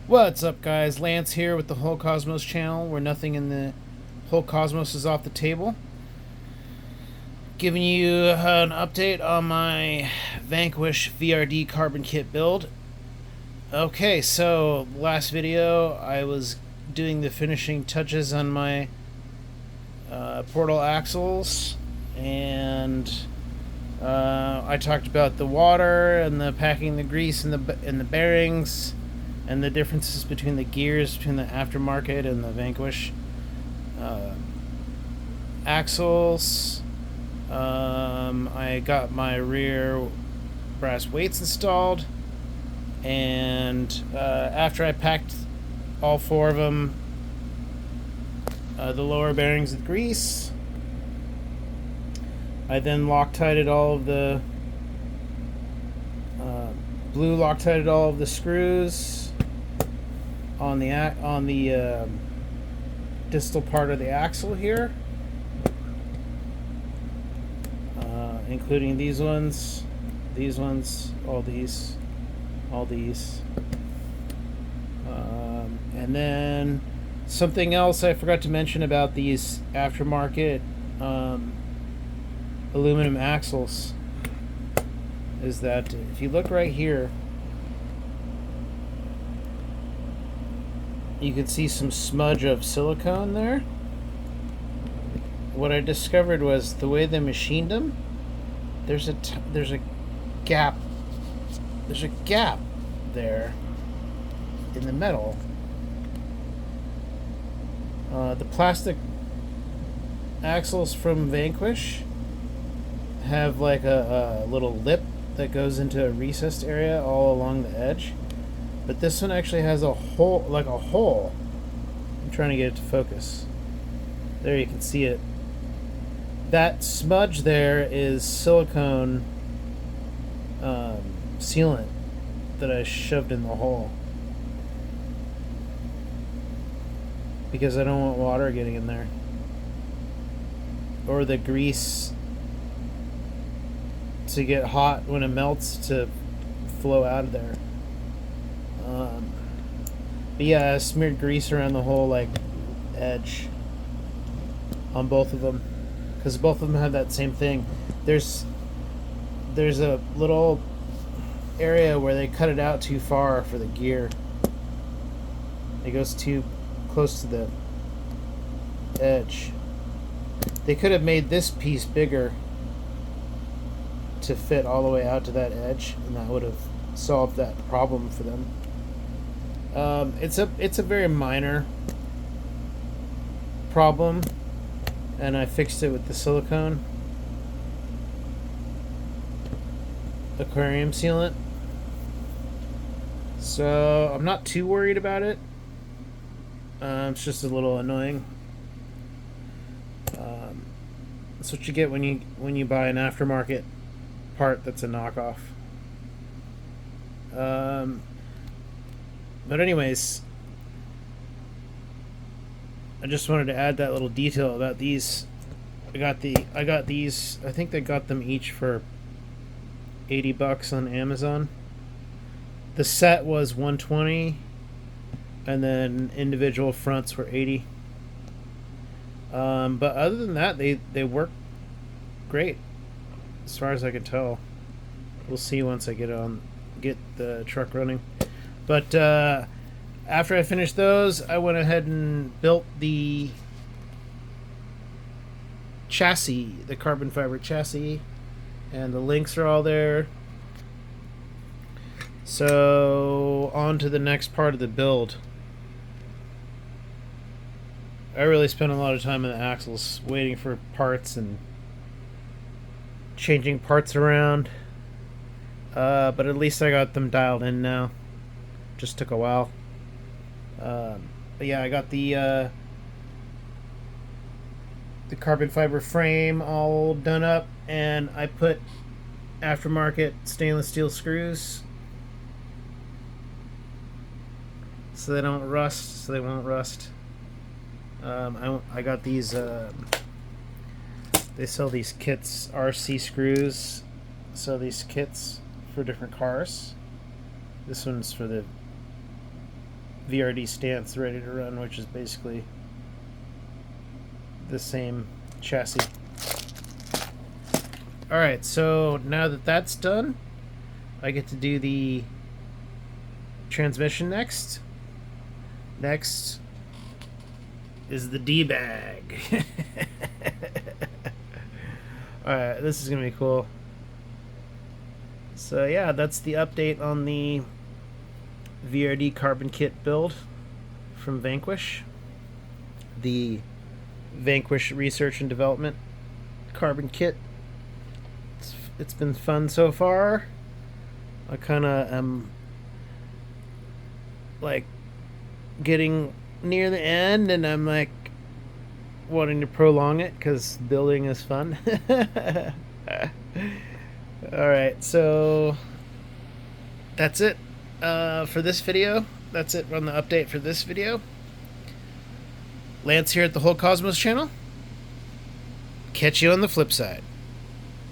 What's up, guys? Lance here with the Whole Cosmos channel, where nothing in the whole cosmos is off the table. Giving you an update on my Vanquish VRD Carbon Kit build. Okay, so last video I was doing the finishing touches on my portal axles, and I talked about the water and the packing the grease and the bearings, and the differences between the gears between the aftermarket and the Vanquish axles. I got my rear brass weights installed, and after I packed all four of them, the lower bearings with grease, I then Loctited all of the blue Loctited all of the screws on the distal part of the axle here, including these ones, all these, and then something else I forgot to mention about these aftermarket aluminum axles is that if you look right here, you can see some smudge of silicone there. What I discovered was the way they machined them, there's a gap there in the metal. The plastic axles from Vanquish have like a little lip that goes into a recessed area all along the edge, but this one actually has a hole, like a hole. I'm trying to get it to focus. There, you can see it. That smudge there is silicone sealant that I shoved in the hole because I don't want water getting in there, or the grease to get hot when it melts to flow out of there. But yeah, I smeared grease around the whole like edge on both of them because both of them have that same thing. There's a little area where they cut it out too far for the gear. It goes too close to the edge. They could have made this piece bigger to fit all the way out to that edge, and that would have solved that problem for them. It's a very minor problem, and I fixed it with the silicone aquarium sealant, so I'm not too worried about it. It's just a little annoying. That's what you get when you buy an aftermarket part that's a knockoff. But anyways, I just wanted to add that little detail about these. I got these. I think they got them each for $80 on Amazon. The set was $120, and then individual fronts were $80. But other than that, they work great, as far as I can tell. We'll see once I get the truck running. But after I finished those, I went ahead and built the chassis, the carbon fiber chassis, and the links are all there. So on to the next part of the build. I really spent a lot of time in the axles waiting for parts and changing parts around. But at least I got them dialed in now. Just took a while. But yeah, I got the carbon fiber frame all done up, and I put aftermarket stainless steel screws so they don't rust, so they won't rust. I got these, they sell these kits, RC screws, sell these kits for different cars. This one's for the VRD stance ready to run, which is basically the same chassis. Alright, so now that that's done, I get to do the transmission next. Next is the D-bag. Alright, this is going to be cool. So yeah, that's the update on the VRD Carbon Kit build from Vanquish. The Vanquish Research and Development Carbon Kit. It's been fun so far. I kind of am like getting near the end, and I'm like wanting to prolong it because building is fun. Alright, so that's it for this video. That's it on the update for this video. Lance here at the Whole Cosmos channel. Catch you on the flip side.